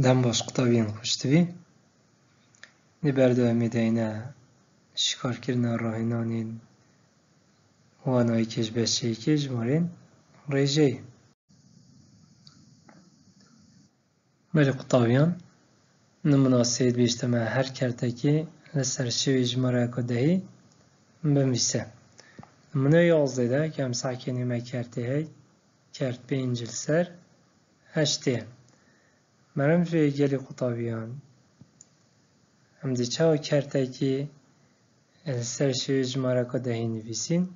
دم باش قطابیان خوشتوی نبرده دینه شکار کردن راهنانین وانایی کش بشه کش مارین ریجه بله قطابیان نمناسید بیشتر هر کرده که لسر شوی جماره کدهی بمیسه منو یازده که هم ساکنی مکرده هی کرد به انجل سر هشته مرم جوی گلی قطابیان هم دی چاو کرده که لسر شوی جماره کدهی نویسین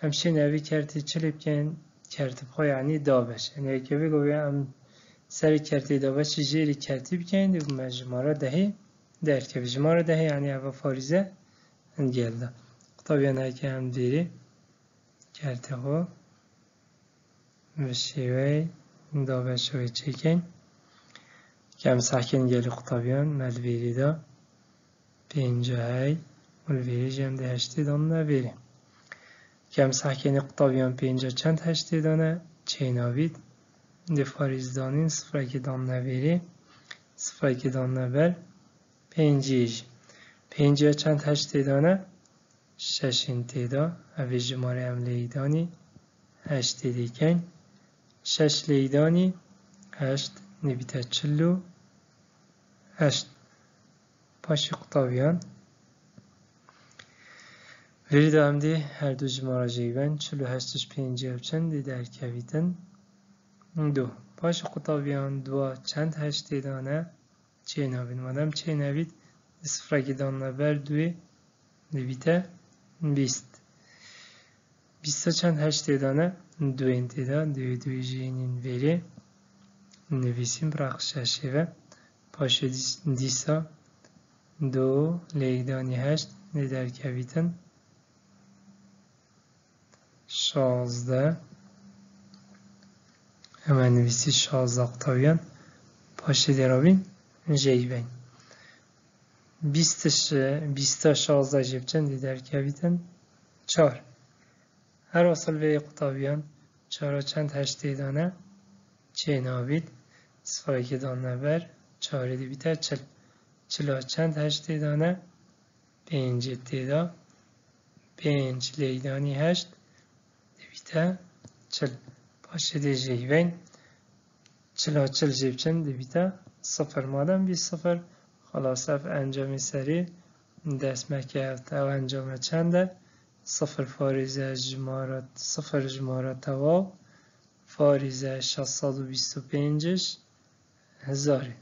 همشه نوی کرده چلی بکن کرده بخواه یعنی دابش یعنی اگه بگو هم سر کرده دابش جیری کرده بکن دیگه جماره دهی در که جماره دهی یعنی اوه فاریزه انگل قطابیان هکی هم دیری کرده ها و شیوه دابش های چکن که هم ساکن گلی قطابیان ملویری دا پینجا های ملویری جم ده هشتی دان نویری که هم ساکن قطابیان پینجا چند هشتی دانه چه نوید ده فاریزدانین صفره که دان نویری صفره که دان نبر پینجیج پینجا چند هشتی دانه شش انتیدا اوی جماره هم لیدانی هشتی دیکن شش لیدانی هشت نبیتا چلو هشت پاشی قطابیان وری دا هم دی هر دو جماره جیبن چلو هشتش پینجی و چند در کویتن دو پاشی قطابیان دو چند هشتی دانه چه نوید مادم چه نوید صفره دان نبر دوی نبیتا بیست بیستا چند هشتی دانه دو انتیدا دوی جینین وری نویسیم براقششه و پاشه دیسا دو لیدانی هشت ندر کویتن شازده hemen nivisi şazda qutabiyan paşa derabin jeyben 20 şazda jebçen dider kavitan 4 her asıl ve qutabiyan 4 çend heşte dana çenavid 0 dana ver 4 di biter çel çela çend heşte dana 5 tida 5 leydani heşt di biter çel paşa de jeyben چلا چل جیب چند بیتا صفر مادم بی صفر خلاص اف انجام سری دست مکرد او انجام چنده صفر فاریزه جمارت صفر جمارت توا فاریزه 625 هزاری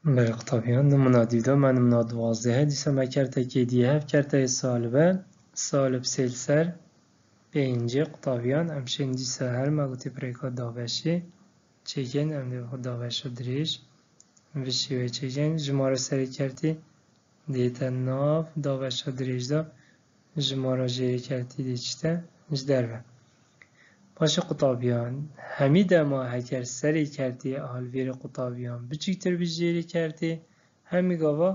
بله قطابیان نمونه دیده من نمونه 12 دیسه مکرده که دیه هف کرده سالبه سالب سیل سر پنجی قطابیان همچنین دیسه هر مگوتی پریکا داوشی چکن هم دی داوشو دریش وشیوه چکن جماره سری کردی دیتا ناف داوشو دریش دا جماره جیری کردی دیچته جدربه باشه قطابیان همی دما هکر سری کردی آلویر قطابیان بچیکتر بی جیری کردی همی گاوا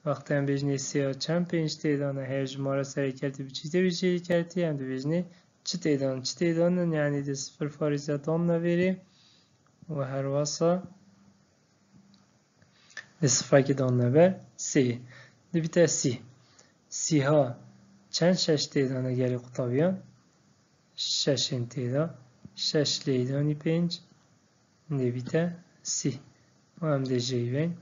وقتی هم بجنی سیاه چند 5 تیدانه هر جماره سری کردی بچیکتر بی جیری کردی هم دو بجنی چه تیدانه یعنی ده صفر فاریزه دان نویری و هر واسه ده صفر که دان نبر سی ده بیته سی ها چند 6 تیدانه گری قطابیان 6 انتیدا 6 لیدانی 5 ده بیته سی و هم ده جیبین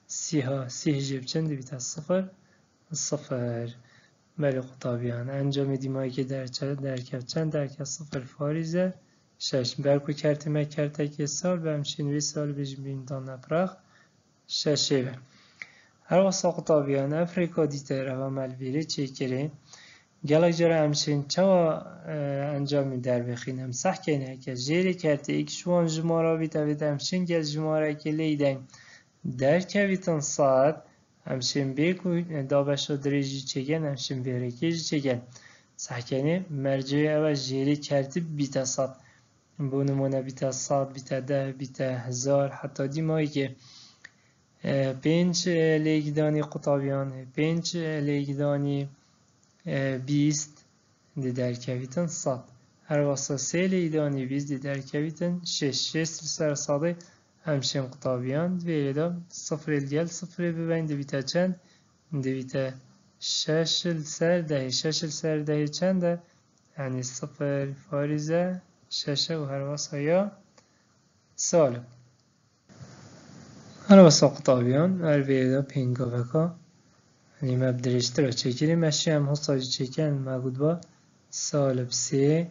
سی ها سی جیب چند ده بیته صفر بله قطابیان انجام دیمایی که درکب چند درکب صفر فاریزه 6 برکو کرتی مکرته که سال به همچنوی سال بجیم بین دان نپرخ 6 هر واسه قطابیان افریقا دیته رو ملویری چه کره گلک جاره همچنین چه انجام در بخینم سخ کنه که جیری کرده ایک شوان جمارا بیتا بیتا همچنین گل جمارا که لیدن درکبیتن ساعت همچنین بیکو دابشو دریجی چگن همچنین بیرکیجی چگن سحکنه مرجعی اول جیری کرده بیتا ساعت بو نمونه بیتا ساعت بیتا 10 بیتا 1000 حتی دیمایی که 5 لیگدانی قطابیان 5 لیگدانی 20 درکویتن ساعت هر واسه سه لیدانی بیست دی درکویتن شش سر ساده همشین قطابیان دویره دا صفر الگل صفر ببین دویتا چند دویتا شش سر ده چنده یعنی صفر فارزه شش و هر واسه یا سالب هر واسه قطابیان هر بیره دا پینگا بکا یعنی مبدرشتر رو چکیری مشی هم حساجی چکن موجود با سالب سه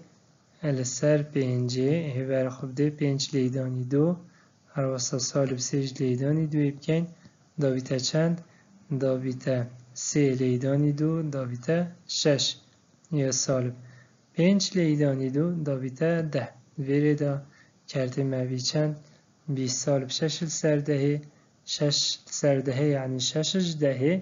السر پنجه هیور خوب ده پنج لیدانی دو هر واسه سالب سه لیدانی دو بکن داویتا چند داویتا سه لیدانی دو داویتا شش یا سالب پنج لیدانی دو داویتا ده ویره دا کرده موی چند 20 سالب شش سردهه شش سردهه یعنی ششش دهه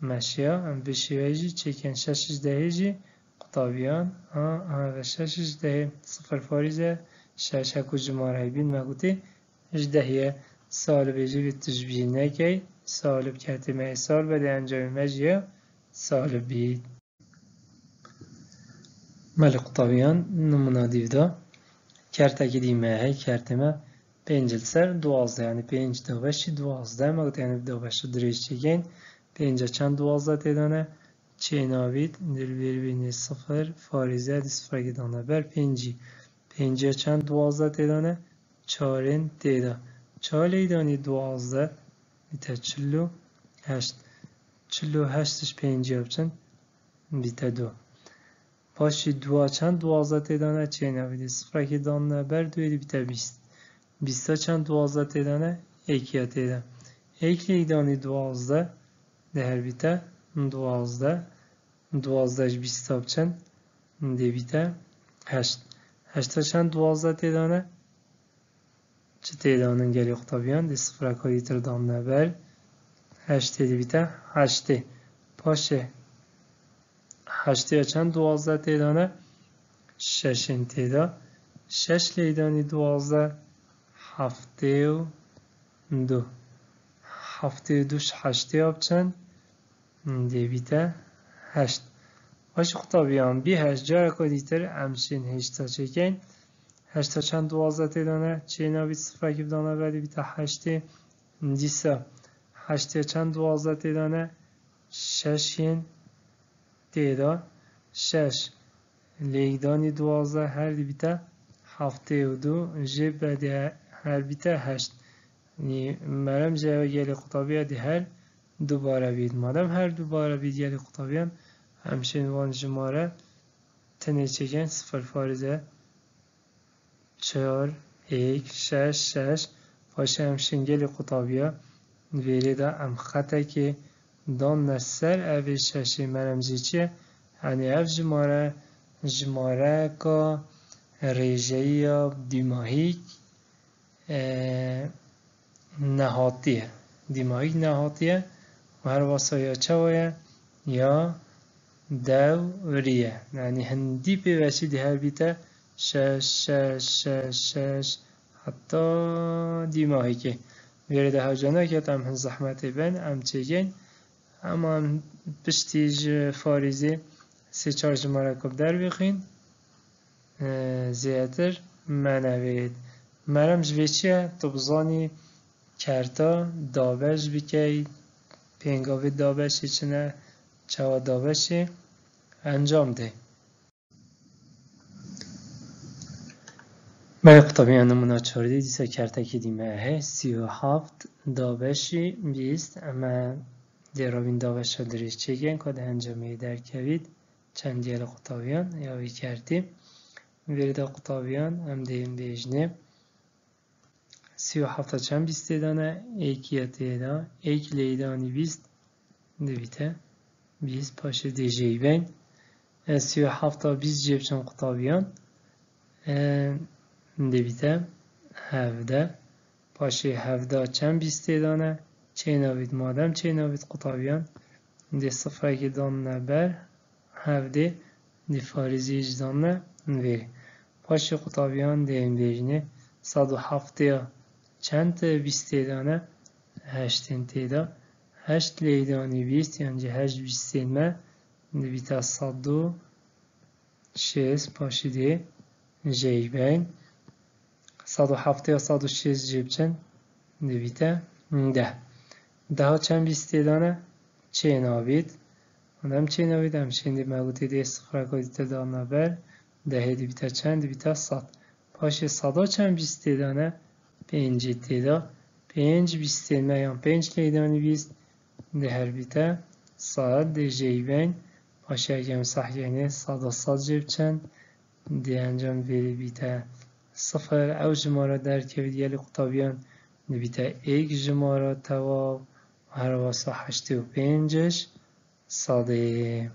ماشیا ام بشیویجی چکن ششش دهه جی قطابیان و ششش دهه صفر فاریزه شش هکو جماره بین مگوتی اجدهیه سالب جی به تجبیه نکی سالب کرده مه سال بده انجام مجیه سالب بید مال قطابیان نمونه دیودا کرده دیمه هی کرده مه پنجل سر دوازده یعنی پنج دوبشی دوازده مگوتی یعنی دوبشی دریش چگین پنجا چند دوازده تیدانه چه ناوید در بینی صفر فاریزه دی صفر گیدانه بر پنجا چند دوازده تیدانه چارین تیدا چالیدانی دوازده بیتا چلو هشتش پنجی بچن بیتا دو پاشی دوا چند دوازده تیدانه چه ناویدی صفر گیدانه بر دویدی بیتا بیستا چند دوازده تیدانه ایکیا تیدا ایکلیدانی دوازده ده بیتا دوازدهش بیستا بچن ده بیتا هشتا چند دوازده تیدانه چه تیدانن گلی اختابیان ده صفر اکایی تر دانه بر هشته ده بیتا هشته پاشه هشته چند دوازده تیدانه ششین تیدا شش لیدانی دوازده هفته و دو هفته دوش هشته آبچن دیویته هشت باشه خطابیان بی هشت جاره کدیتر همچین هشتا چکن هشتا چند دوازده تیدانه چه نابید صفر اکیب دانه بدی بیتا هشته دیسا هشته چند دوازده تیدانه ششین تیدا شش لیدانی دوازده هر دی بیتا هفته و دو جب بدی هر بیتا هشت مرم جواب گلی خطابیه دی هر دوباره بید مادم هر دوباره بید گلی خطابیان همچنین وان جماره تنه چکن صفر فارزه چهار ایک شش باشه همچنین گلی خطابیه ویره دا ام خطه که دان نسر اوی ششی مرم زیچه یعنی اف جماره که ریجهی یا دیماهی نهاتیه دیماهی نهاتیه و هر واسه چه وایه یا دوریه یعنی هندی پیوشی دی هر بیته شش حتی دیماهی که ویره ده جانه که هم هن زحمتی بین هم چگین اما هم پشتیج فاریزی سی چار جماره کب در بخین زیادر منوید مرم جویچیه تو بزانی کرتا دابش بکی پینگاوی دابشی چنه چوا دابشی انجام ده برای قطابی نمونه چاردی دیسا کرتا که دیمه 37 دابشی 20 اما دیرابین دابش ها دریش چگین که ده انجامی در کوید چند دیل قطابیان یا وی کردیم ویرده قطابیان هم دیم بیجنه 37 چند 20 دانه ایکیه تیدا ایک لیدانی 20 دویته 20 پاشه دیجی بین 37 تا 20 جیب چند قطابیان دویته 17 پاشه 17 چند 20 دانه چه نوید مادم چه نوید قطابیان دی صفره که دانه بر 17 دی فارزی اجدانه وی پاشه قطابیان دیم بیجنه 107 چند 20 دانه 8 تیدا 8 لیدانی 20 یعنی 8 20 ما دویتا 102 6 پاشیده جی بین 107 یا 106 جیب چند دویته 10 چند بیستی دانه چه نابید هم چه نابید هم شنده مگوتی دی استخراج دیت دانه بر 10 دویته چند دویته 100 پاشه 100 چند بیستی دانه 5 تیدا 5 بیستی میان 5 لیدانی بیست ده هر بیته 100 ده جی بین پاشه اگه مساحیه 100 جیب چند دی انجام بیته 0 او جماره در که دیگه قطابیان نبیته 1 جماره تواو هر واسه 85 ساده